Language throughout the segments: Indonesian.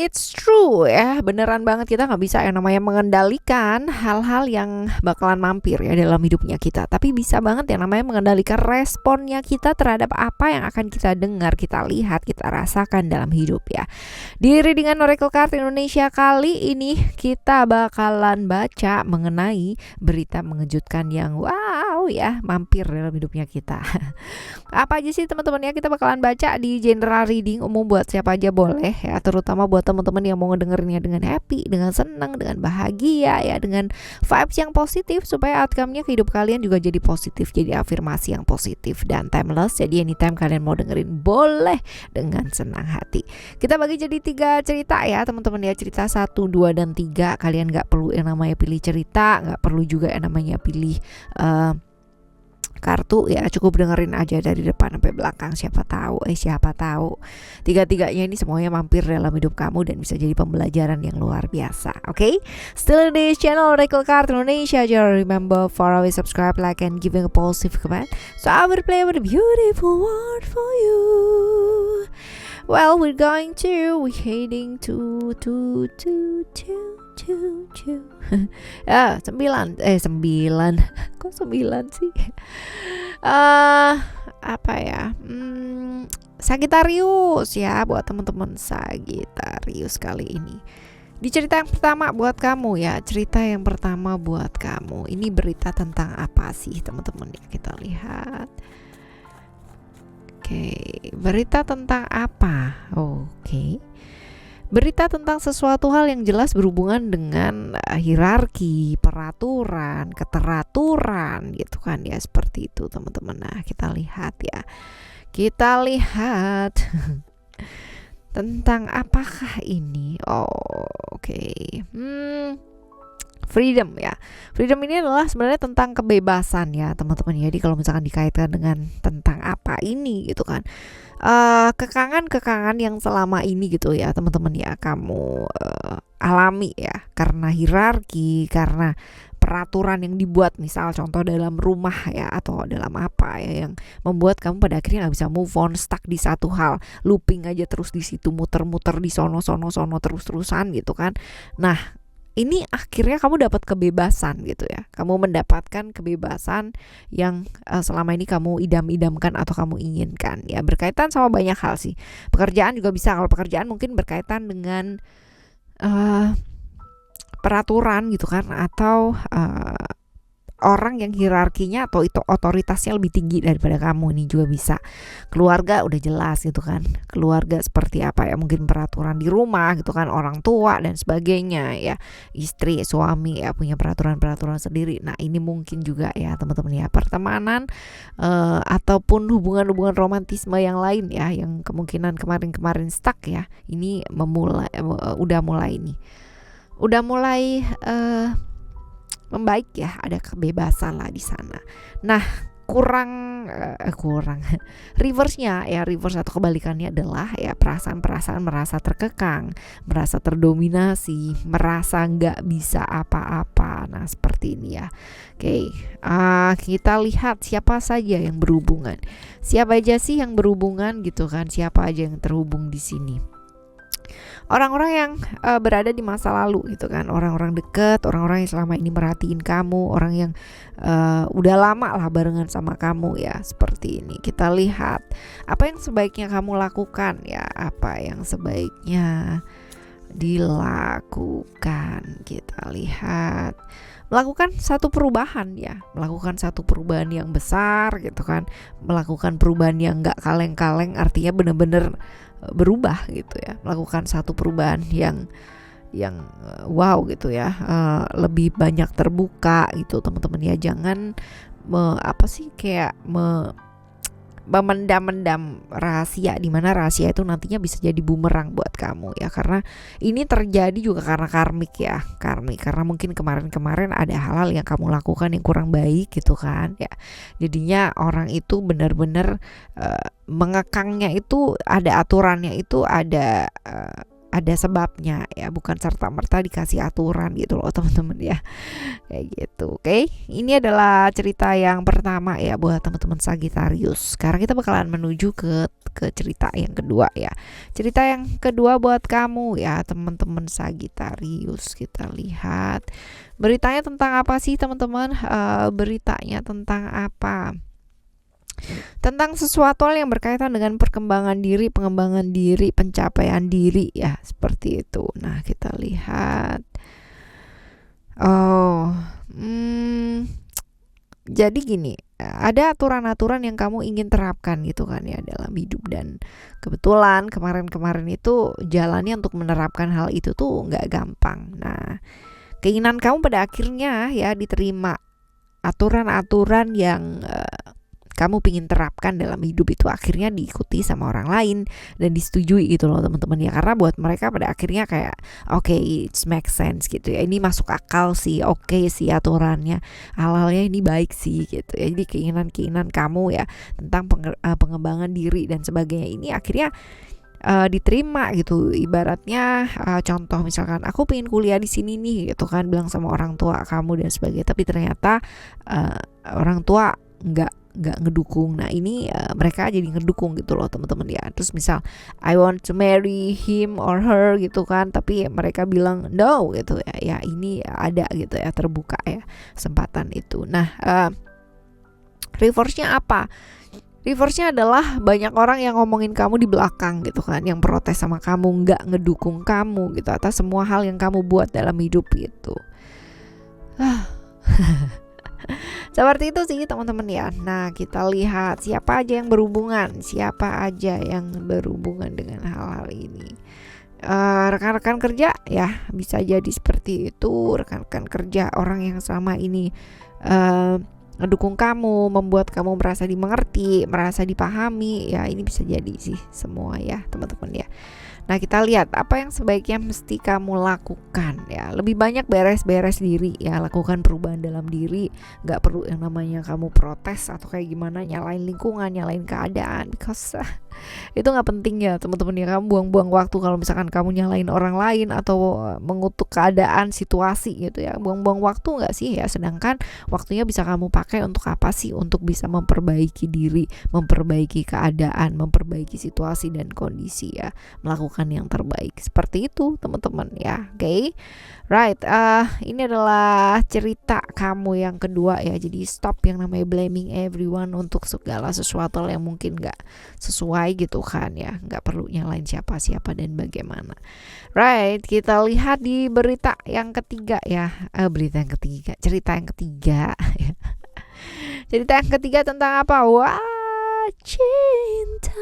It's true ya, beneran banget kita nggak bisa yang namanya mengendalikan hal-hal yang bakalan mampir ya dalam hidupnya kita. Tapi bisa banget yang namanya mengendalikan responnya kita terhadap apa yang akan kita dengar, kita lihat, kita rasakan dalam hidup ya. Di Readingan Oracle Card Indonesia kali ini kita bakalan baca mengenai berita mengejutkan yang wow ya mampir dalam hidupnya kita. Apa aja sih teman-teman ya, kita bakalan baca di general reading umum buat siapa aja boleh ya, terutama buat teman-teman yang mau ngedengerinnya dengan happy, dengan senang, dengan bahagia ya, dengan vibes yang positif supaya outcome-nya ke hidup kalian juga jadi positif, jadi afirmasi yang positif dan timeless. Jadi anytime kalian mau dengerin boleh dengan senang hati. Kita bagi jadi 3 cerita ya teman-teman ya, cerita 1, 2, dan 3. Kalian gak perlu yang namanya pilih cerita, gak perlu juga yang namanya pilih kartu ya, cukup dengerin aja dari depan sampai belakang. Siapa tahu tiga-tiganya ini semuanya mampir dalam hidup kamu dan bisa jadi pembelajaran yang luar biasa. Okay? Still in this channel Oracle Card Indonesia. Just remember for always subscribe, like, and giving a positive comment, so I will play with a beautiful word for you. Well, we're heading to ya 9 kok 9 sih, apa ya, Sagittarius ya, buat teman-teman Sagittarius kali ini. Di cerita yang pertama buat kamu ya, ini berita tentang apa sih teman-teman ya, kita lihat. Oke, berita tentang apa? Oke. Berita tentang sesuatu hal yang jelas berhubungan dengan hierarki, peraturan, keteraturan gitu kan ya, seperti itu teman-teman. Nah, kita lihat ya. Tentang apakah ini? Oke. Freedom ya. Freedom ini adalah sebenarnya tentang kebebasan ya teman-teman. Jadi kalau misalkan dikaitkan dengan tentang apa ini gitu kan, kekangan yang selama ini gitu ya teman-teman ya, kamu alami ya, karena hierarki, karena peraturan yang dibuat, misal contoh dalam rumah ya, atau dalam apa ya, yang membuat kamu pada akhirnya nggak bisa move on, stuck di satu hal, looping aja terus di situ, muter-muter di sono terus-terusan gitu kan. Nah, ini akhirnya kamu dapat kebebasan gitu ya. Kamu mendapatkan kebebasan yang selama ini kamu idam-idamkan atau kamu inginkan ya. Berkaitan sama banyak hal sih. Pekerjaan juga bisa. Kalau pekerjaan mungkin berkaitan dengan peraturan gitu kan, atau orang yang hierarkinya atau itu otoritasnya lebih tinggi daripada kamu, ini juga bisa. Keluarga udah jelas gitu kan, keluarga seperti apa ya, mungkin peraturan di rumah gitu kan, orang tua dan sebagainya ya, istri, suami ya, punya peraturan sendiri. Nah, ini mungkin juga ya teman-teman ya, pertemanan ataupun hubungan romantisme yang lain ya, yang kemungkinan kemarin stuck ya, ini udah mulai membaik ya, ada kebebasan lah di sana. Nah, kurang reverse-nya ya, reverse atau kebalikannya adalah ya perasaan merasa terkekang, merasa terdominasi, merasa nggak bisa apa-apa. Nah, seperti ini ya. Oke, kita lihat siapa saja yang berhubungan, siapa aja sih yang berhubungan gitu kan, siapa aja yang terhubung di sini. Orang-orang yang berada di masa lalu gitu kan, orang-orang dekat, orang-orang yang selama ini merhatiin kamu, orang yang udah lama lah barengan sama kamu ya, seperti ini. Kita lihat apa yang sebaiknya kamu lakukan ya, apa yang sebaiknya dilakukan. Kita lihat melakukan satu perubahan ya, melakukan satu perubahan yang besar gitu kan, melakukan perubahan yang gak kaleng-kaleng, artinya bener-bener berubah gitu ya, melakukan satu perubahan yang wow gitu ya, lebih banyak terbuka gitu teman-teman ya. Jangan memendam rahasia, di mana rahasia itu nantinya bisa jadi bumerang buat kamu ya, karena ini terjadi juga karena karmik ya, karena mungkin kemarin ada hal-hal yang kamu lakukan yang kurang baik gitu kan ya, jadinya orang itu benar-benar mengekangnya itu ada aturannya, itu ada ada sebabnya ya, bukan serta-merta dikasih aturan gitu loh teman-teman ya. Kayak gitu. Oke, ini adalah cerita yang pertama ya buat teman-teman Sagittarius. Sekarang kita bakalan menuju ke cerita yang kedua ya. Cerita yang kedua buat kamu ya teman-teman Sagittarius. Kita lihat beritanya tentang apa sih teman-teman. Beritanya tentang apa? Tentang sesuatu yang berkaitan dengan perkembangan diri, pengembangan diri, pencapaian diri ya, seperti itu. Nah, kita lihat. Oh, jadi gini, ada aturan-aturan yang kamu ingin terapkan gitu kan ya dalam hidup, dan kebetulan kemarin-kemarin itu jalannya untuk menerapkan hal itu tuh nggak gampang. Nah, keinginan kamu pada akhirnya ya diterima. Aturan-aturan yang kamu pingin terapkan dalam hidup itu akhirnya diikuti sama orang lain dan disetujui gitu loh teman-teman ya, karena buat mereka pada akhirnya kayak oke, it makes sense gitu ya, ini masuk akal sih, oke sih aturannya, hal-halnya ini baik sih gitu ya. Jadi keinginan-keinginan kamu ya tentang pengembangan diri dan sebagainya ini akhirnya diterima gitu. Ibaratnya contoh misalkan aku pengen kuliah di sini nih gitu kan, bilang sama orang tua kamu dan sebagainya, tapi ternyata orang tua nggak ngedukung. Nah ini mereka jadi ngedukung gitu loh teman-teman ya. Terus misal I want to marry him or her gitu kan, tapi mereka bilang no gitu ya. Ya ini ada gitu ya, terbuka ya kesempatan itu. Nah reverse-nya apa? Reverse-nya adalah banyak orang yang ngomongin kamu di belakang gitu kan, yang protes sama kamu, nggak ngedukung kamu gitu atas semua hal yang kamu buat dalam hidup gitu. Seperti itu sih teman-teman ya. Nah kita lihat siapa aja yang berhubungan dengan hal-hal ini. Rekan-rekan kerja ya bisa jadi seperti itu. Rekan-rekan kerja, orang yang selama ini ngedukung kamu, membuat kamu merasa dimengerti, merasa dipahami ya, ini bisa jadi sih semua ya teman-teman ya. Nah kita lihat apa yang sebaiknya mesti kamu lakukan ya. Lebih banyak beres-beres diri ya, lakukan perubahan dalam diri. Gak perlu yang namanya kamu protes atau kayak gimana, nyalain lingkungan, nyalain keadaan, because itu gak penting ya teman-teman ya. Kamu buang-buang waktu kalau misalkan kamu nyalain orang lain atau mengutuk keadaan, situasi gitu ya. Buang-buang waktu gak sih ya, sedangkan waktunya bisa kamu pakai untuk apa sih? Untuk bisa memperbaiki diri, memperbaiki keadaan, memperbaiki situasi dan kondisi ya, melakukan yang terbaik. Seperti itu teman-teman ya. Oke. Right, ini adalah cerita kamu yang kedua ya. Jadi stop yang namanya blaming everyone untuk segala sesuatu yang mungkin gak sesuai gitu kan ya. Gak perlu nyalain siapa-siapa dan bagaimana. Right, kita lihat di berita yang ketiga ya. Cerita yang ketiga ya. Cerita yang ketiga tentang apa? Wah, cinta.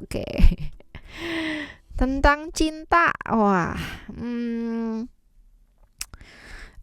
Oke. Tentang cinta. Wah,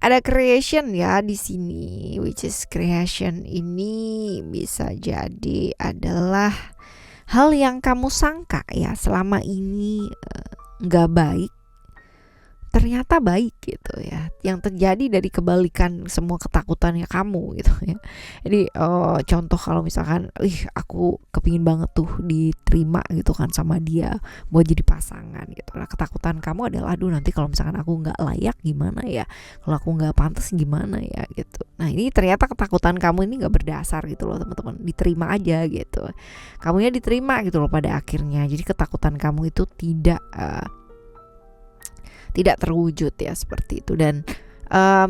ada creation ya di sini, which is creation ini bisa jadi adalah hal yang kamu sangka ya selama ini nggak baik, ternyata baik gitu ya. Yang terjadi dari kebalikan semua ketakutannya kamu gitu ya. Jadi contoh kalau misalkan aku kepingin banget tuh diterima gitu kan sama dia buat jadi pasangan gitu. Nah ketakutan kamu adalah aduh nanti kalau misalkan aku gak layak gimana ya, kalau aku gak pantas gimana ya gitu. Nah ini ternyata ketakutan kamu ini gak berdasar gitu loh teman-teman, diterima aja gitu, kamunya diterima gitu loh pada akhirnya. Jadi ketakutan kamu itu tidak terwujud ya, seperti itu. Dan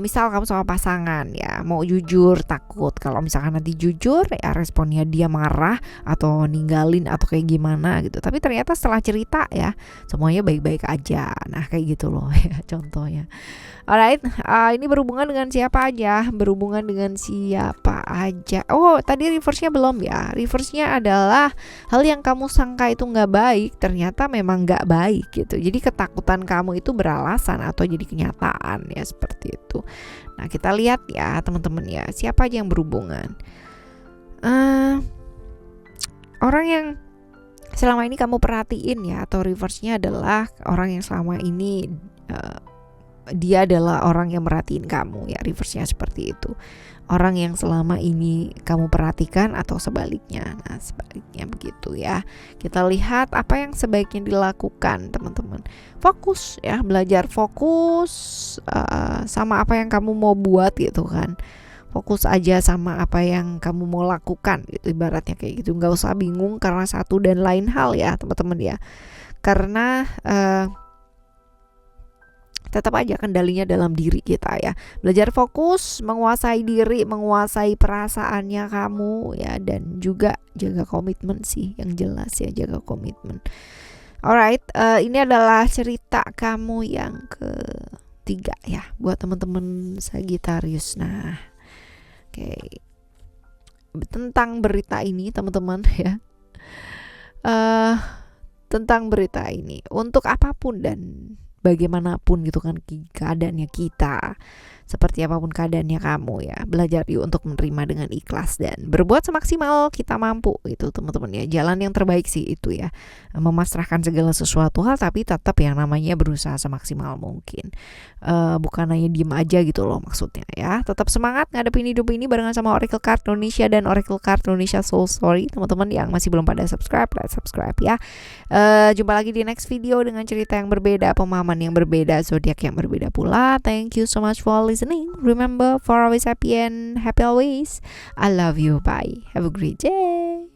misal kamu sama pasangan ya, mau jujur takut kalau misalkan nanti jujur ya responnya dia marah atau ninggalin atau kayak gimana gitu, tapi ternyata setelah cerita ya semuanya baik-baik aja. Nah kayak gitu loh ya contohnya. Alright, ini berhubungan dengan siapa aja? Berhubungan dengan siapa aja? Oh, tadi reverse-nya belum ya. Reverse-nya adalah hal yang kamu sangka itu nggak baik, ternyata memang nggak baik gitu. Jadi ketakutan kamu itu beralasan atau jadi kenyataan ya, seperti itu. Nah, kita lihat ya teman-teman ya, siapa aja yang berhubungan. Orang yang selama ini kamu perhatiin ya, atau reverse-nya adalah orang yang selama ini dia adalah orang yang merhatiin kamu ya, reverse-nya seperti itu. Orang yang selama ini kamu perhatikan atau sebaliknya. Nah, sebaliknya begitu ya. Kita lihat apa yang sebaiknya dilakukan, teman-teman. Fokus ya, belajar fokus sama apa yang kamu mau buat gitu kan. Fokus aja sama apa yang kamu mau lakukan gitu, ibaratnya kayak gitu. Nggak usah bingung karena satu dan lain hal ya, teman-teman ya. Karena tetap aja kendalinya dalam diri kita ya. Belajar fokus, menguasai diri, menguasai perasaannya kamu ya, dan juga jaga komitmen sih, yang jelas ya, jaga komitmen. Alright, ini adalah cerita kamu yang ketiga ya, buat teman-teman Sagittarius. Nah, oke, tentang berita ini teman-teman ya, tentang berita ini, untuk apapun dan bagaimanapun gitu kan keadaannya kita, seperti apapun keadaannya kamu ya, belajar yuk untuk menerima dengan ikhlas dan berbuat semaksimal kita mampu gitu, teman-teman ya. Jalan yang terbaik sih itu ya, memasrahkan segala sesuatu hal tapi tetap yang namanya berusaha semaksimal mungkin, bukan hanya diem aja gitu loh maksudnya ya. Tetap semangat ngadepin hidup ini barengan sama Oracle Card Indonesia dan Oracle Card Indonesia Soul Story. Teman-teman yang masih belum pada subscribe, let's subscribe ya. Jumpa lagi di next video dengan cerita yang berbeda, pemahaman yang berbeda, zodiak yang berbeda pula. Thank you so much for listening. Remember, for always happy and happy always. I love you. Bye. Have a great day.